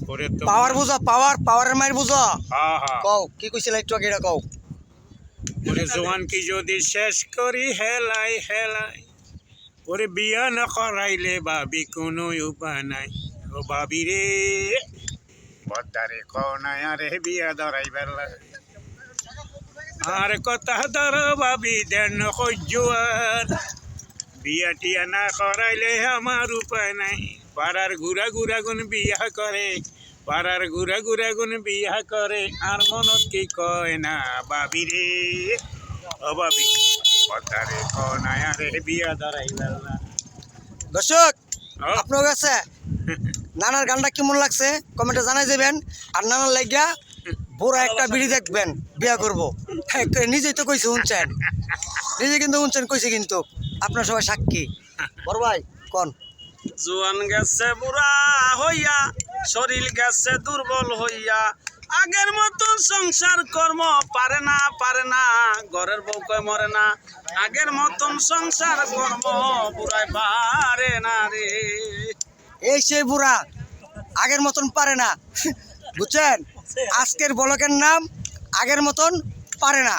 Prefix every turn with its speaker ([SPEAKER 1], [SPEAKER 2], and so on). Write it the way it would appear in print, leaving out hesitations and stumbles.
[SPEAKER 1] করে তো
[SPEAKER 2] পাওয়ার বুঝো, পাওয়ারের মায়ের বুঝো।
[SPEAKER 1] হ্যাঁ হ্যাঁ
[SPEAKER 2] কও কি কইছিল একটু আগে এটা কও।
[SPEAKER 1] ওরে জোয়ান কি যদি শেষ করি হেলাই হেলাই, ওরে বিয়া না করাইলে ভাবি কোনো উপায় নাই। ও ভাবি রে বদারে কনায় আরে বিয়া ধরাইবার লাগে, আর কথা ধর ভাবি দেন সহ্যার, বিয়া টিয়া না করাইলে আমার উপায় নাই। পাড়ার ঘুরা ঘুরা গুন বিয়া করে, পাড়ার ঘুরা ঘুরা গুন বিয়া করে, আর মনত কি কয় না ভাবি রে ও ভাবি বদারে কনায় আরে বিয়া ধরাইবার লাগে।
[SPEAKER 2] দর্শক
[SPEAKER 1] ও,
[SPEAKER 2] আপনার কাছে নানার গানটা কেমন লাগছে কমেন্টে জানাই যাবেন। আর নানার লাগিয়া বুড়া একটা বিড়ি দেখবেন, বিয়া করবো। নিজেই তো কইছে শুনছেন, নিজে কিন্তু শুনছেন কইছে, কিন্তু আপনার সবাই সাক্ষী। বড় ভাই কোন
[SPEAKER 3] জোয়ান গেছে বুড়া হইয়া, শরীর গেছে দুর্বল হইয়া, আগের মতন সংসার কর্ম পারে না, ঘরের বউ কয় মরে না, আগের মতন সংসার কর্ম বুড়াই পারে না রে।
[SPEAKER 2] এই সেই বুড়া আগের মতন পারে না, বুঝছেন? আজকের বলকের নাম আগের মতন পারে না।